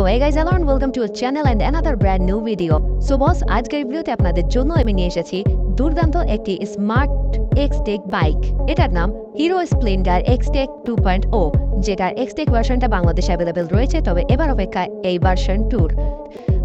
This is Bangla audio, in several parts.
Hey guys, hello and welcome to our channel and another brand new video. So boss, আজকের ভিডিওতে আপনাদের জন্য আমি নিয়ে এসেছি দুর্দান্ত একটি স্মার্ট এক্সটেক বাইক। এটার নাম হিরো স্প্লেন্ডার এক্সটেক 2.0, যেটার এক্সটেক ভার্সনটা বাংলাদেশে অ্যাভেলেবেল রয়েছে, তবে এবার অপেক্ষায় এই ভার্সন 2।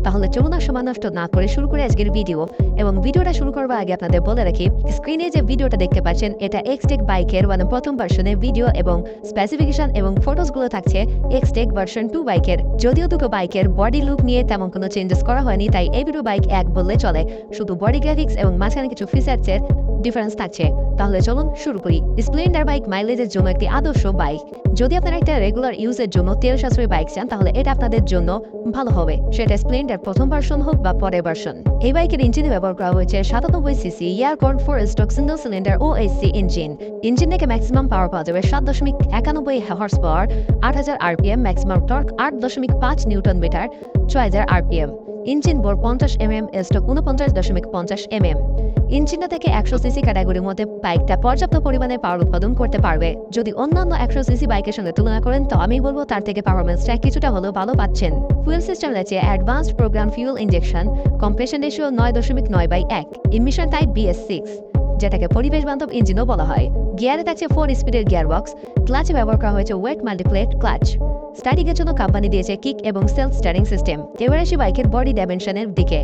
তাহলে চলুন আর সময় নষ্ট না করে শুরু করে আজকের ভিডিও। এবং ভিডিওটা শুরু করবার আগে আপনাদের বলে রাখি, স্ক্রিনে যে ভিডিওটা দেখতে পাচ্ছেন এটা এক্সটেক বাইকের প্রথম ভার্সনের ভিডিও এবং স্পেসিফিকেশন এবং ফটোসগুলো থাকছে এক্সটেক ভার্সন 2 বাইকের। যদিও দুটো বাইকের বডি লুক নিয়ে তেমন কোনো চেঞ্জেস করা হয়নি, তাই এই দুটো বাইক এক বললে চলে, শুধু বডি গ্রাফিক্স এবং মাঝখানে কিছু ফিচার্সের ডিফারেন্স থাকছে। তাহলে চলুন শুরু করি। স্প্লেন্ডার বাইক মাইলেজের জন্য একটি আদর্শ বাইক। যদি আপনারা একটা রেগুলার ইউজের জন্য তেল সাশ্রয়ী বাইক চান তাহলে এটা আপনাদের জন্য ভালো হবে, সেটা স্প্লেন্ডার প্রথম ভার্সন হোক বা পরের ভার্সন। এই বাইকের ইঞ্জিনে ব্যবহার করা হয়েছে 97 CC air cooled 4 stroke single cylinder OHC engine থেকে ম্যাক্সিমাম পাওয়ার পাওয়া যাবে 7.91 horse power, 8000 RPM, maximum torque 8.5 newton metre, 6000 RPM। Engine bore 50 mm, stroke 49.50 mm। ইঞ্জিনটা থেকে 100 সিসি ক্যাটাগরির মধ্যে বাইকটা পর্যাপ্ত পরিমাণে পাওয়ার উৎপাদন করতে পারবে। যদি অন্যান্য 100 সিসি বাইকের সঙ্গে তুলনা করেন তো আমি বলবো তার থেকে পারফরমেন্সটা কিছুটা হলেও ভালো পাচ্ছেন। ফুয়েল সিস্টেম রয়েছে advanced program fuel injection, compression ratio 9.9/1, emission type BS6, যেটাকে পরিবেশ বান্ধব ইঞ্জিনও বলা হয়। গিয়ারে থাকছে 4 স্পিডের গিয়ার বক্স, ক্লাচে ব্যবহার করা হয়েছে ওয়েট মাল্টিপ্লেট ক্লাচ। স্টার্টিংয়ের জন্য কোম্পানি দিয়েছে কিক এবং সেলফ স্টারিং সিস্টেম। এবার আসি বাইকের বডি ডাইমেনশনের দিকে।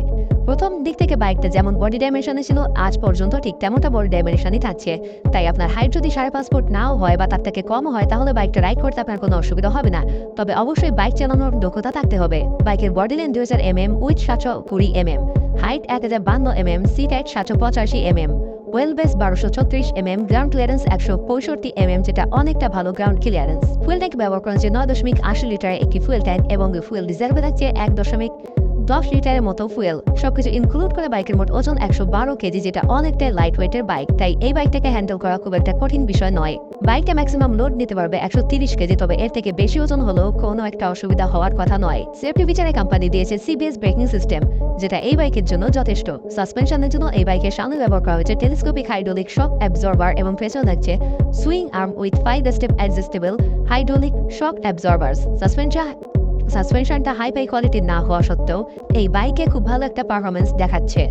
প্রথম দিক থেকে বাইকটা যেমন বডি ডাইমেনশনে ছিল আজ পর্যন্ত ঠিক তেমনটা বডি ডাইমেনশনই থাকছে। তাই আপনার হাইট যদি 5.5 ফুট নাও হয় বা তার থেকে কম হয় তাহলে বাইকটা রাইড করতে আপনার কোনো অসুবিধা হবে না, তবে অবশ্যই বাইক চালানোর দক্ষতা থাকতে হবে। বাইকের body length 2000 mm, width 720 mm, height 1052 mm, seat height 785 mm, wheelbase 1236 mm, ground clearance 165 mm, যেটা অনেকটা ভালো গ্রাউন্ড ক্লিয়ারেন্স। ফুয়েল ট্যাঙ্ক ব্যবহার করা হচ্ছে 9.80 লিটার একটি ফুয়েল ট্যাঙ্ক এবং ফুয়েল রিজার্ভে থাকছে 1.10 লিটারের মতো ফুয়েল। সবকিছু ইনক্লুড করে বাইকের মোট ওজন 112 কেজি, যেটা অনেকটা লাইট ওয়েটের বাইক, তাই এই বাইকটাকে হ্যান্ডেল করা খুব একটা কঠিন বিষয় নয়। বাইকটা ম্যাক্সিমাম লোড নিতে পারবে 130 কেজি, তবে এর থেকে বেশি ওজন হলেও কোনো একটা অসুবিধা হওয়ার কথা নয়। সেফটি ফিচারে কোম্পানি দিয়েছে CBS ব্রেকিং সিস্টেম, যেটা এই বাইকের জন্য যথেষ্ট। সাসপেনশনের জন্য এই বাইকের সামনে ব্যবহার করা হয়েছে টেলিস্কোপিক হাইড্রোলিক শক অ্যাবজর্বার এবং পেছনে থাকছে swing arm with 5 step adjustable hydraulic shock absorbers. সাসপেনশনটা হাই ফাই কোয়ালিটির না হওয়া সত্ত্বেও এই বাইকে খুব ভালো একটা পারফরমেন্স দেখাচ্ছে।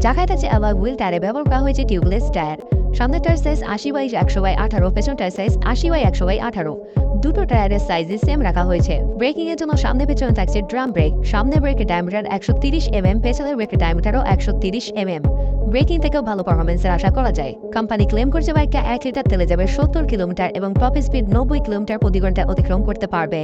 চাকায় থাকছে অ্যালয় হুইল, টায়ারে ব্যবহার করা হয়েছে টিউবলেস টায়ার। সামনের টায়ার সাইজ 80/100/18, পেছনের টায়ার সাইজ 80/100/18। দুটো টায়ারের সাইজই সেম রাখা হয়েছে। ব্রেকিং এর জন্য সামনে পেছনে থাকছে ড্রাম ব্রেক। সামনে ব্রেকের ডায়ামিটার 130 mm, পেছনের ব্রেকের ডায়ামিটারও 130 mm। ব্রেকিং থেকেও ভালো পারফরমেন্সের আশা করা যায়। কোম্পানি ক্লেম করছে বাইকটা 1 লিটার তেলে যাবে 70 কিলোমিটার এবং টপ স্পিড 90 কিলোমিটার প্রতি ঘন্টায় অতিক্রম করতে পারবে।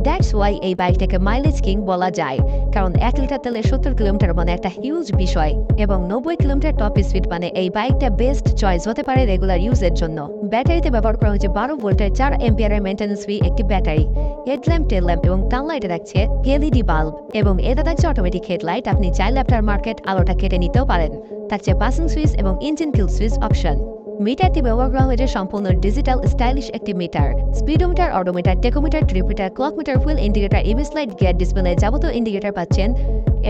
দ্যাটস ওয়াই এই বাইকটাকে মাইলেজ কিং বলা যায়, কারণ 1 লিটার তেলে 70 কিলোমিটার একটা হিউজ বিষয়, এবং 90 কিলোমিটার টপ স্পিড এই বাইকটা বেস্ট চয়েস হতে পারে রেগুলার ইউজের জন্য। ব্যাটারিতে ব্যবহার করা হয়েছে 12 ভোল্টের 4 অ্যাম্পিয়ারের মেইনটেন্যান্স ফ্রি একটি ব্যাটারি। হেডল্যাম্প, টেল ল্যাম্প এবং টানলাইটে রাখছে LED বাল্ব এবং এটা থাকছে অটোমেটিক হেডলাইট। আপনি চাইলে আপনার মার্কেট আলোটা কেটে নিতেও পারেন। থাকছে পাসিং সুইচ এবং ইঞ্জিন কিল সুইচ অপশন। মিটারটি ব্যবহার করা হয়েছে সম্পূর্ণ ডিজিটাল স্টাইলিশ একটি মিটার। Speedometer, odometer, tachometer, tripmeter, clock meter, wheel indicator, EBS light, gear display যাবতীয় ইন্ডিকেটর পাচ্ছেন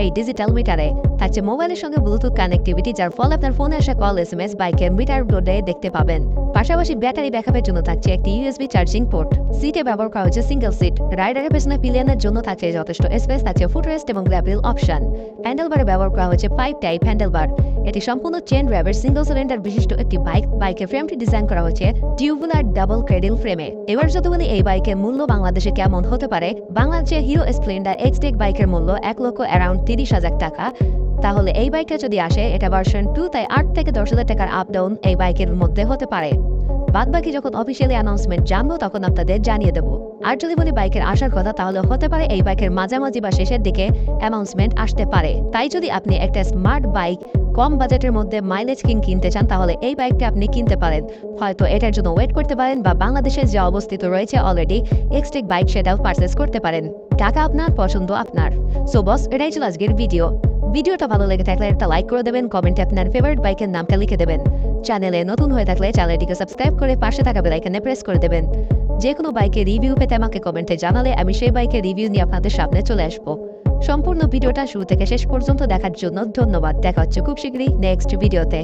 এই ডিজিটাল মিটারে। থাকছে মোবাইলের সঙ্গে ব্লুটুথ কানেক্টিভিটি, যার ফলে আপনার ফোনে আসা কল, SMS বাইকের মিটার বোর্ডে দেখতে পাবেন। পাশাপাশি ব্যাটারি ব্যাকআপের জন্য থাকছে একটি USB চার্জিং পোর্ট। সিটে ব্যবহার করা হয়েছে সিঙ্গেল সিট। রাইডারের পেছনে পিলিয়নের জন্য থাকছে যথেষ্ট স্পেস। থাকছে ফুটরেস্ট এবং গ্র্যাবেল অপশন। হ্যান্ডেলবারে ব্যবহার করা হয়েছে 5 টাইপ হ্যান্ডেলবার। এটি সম্পূর্ণ চেন ড্রাইভের সিঙ্গেল সিলিন্ডার বিশিষ্ট একটি বাইক। বাইকের ফ্রেমটি ডিজাইন করা হয়েছে টিউবুলার ডাবল ক্রেডেল ফ্রেমে। এবার যদি বলি এই বাইকের মূল্য বাংলাদেশে কেমন হতে পারে, বাংলাদেশে হিরো স্প্লেন্ডার এক্সটেক বাইকের মূল্য 1,30,000 টাকা। তাহলে এই বাইকটা যদি আসে, এটা ভার্সন 2, তাই 8 থেকে 10,000 টাকার আপ ডাউন এই বাইকের মধ্যে হতে পারে। বাদ বাকি যখন অফিসিয়ালি অ্যানাউন্সমেন্ট জানবো তখন আপনাদের জানিয়ে দেবো। আর যদি বলি বাইকের আসার কথা, তাহলে হতে পারে এই বাইকের মাঝামাঝি বা শেষের দিকে অ্যানাউন্সমেন্ট আসতে পারে। তাই যদি আপনি একটা স্মার্ট বাইক কম বাজেটের মধ্যে মাইলেজ কিং কিনতে চান তাহলে এই বাইকটা আপনি কিনতে পারেন। হয়তো এটার জন্য ওয়েট করতে পারেন বা বাংলাদেশে যে অবস্থিত রয়েছে অলরেডি এক্সটেক বাইক, সেটাও পারচেস করতে পারেন। টাকা আপনার, পছন্দ আপনার। সো বস, এটাই ছিল আজকের ভিডিওটা ভালো লেগে থাকলে একটা লাইক করে দেবেন, কমেন্টে আপনার ফেভারিট বাইকের নামটা লিখে দেবেন। চ্যানেলে নতুন হয়ে থাকলে চ্যানেলটিকে সাবস্ক্রাইব করে পাশে থাকা বেল আইকনে প্রেস করে দেবেন। যে কোনো বাইকের রিভিউ পেতে আমাকে কমেন্টে জানালে আমি সেই বাইকের রিভিউ নিয়ে আপনাদের সামনে চলে আসবো। সম্পূর্ণ ভিডিওটা শুরু থেকে শেষ পর্যন্ত দেখার জন্য ধন্যবাদ। দেখা হচ্ছে খুব শীঘ্রই নেক্সট ভিডিওতে।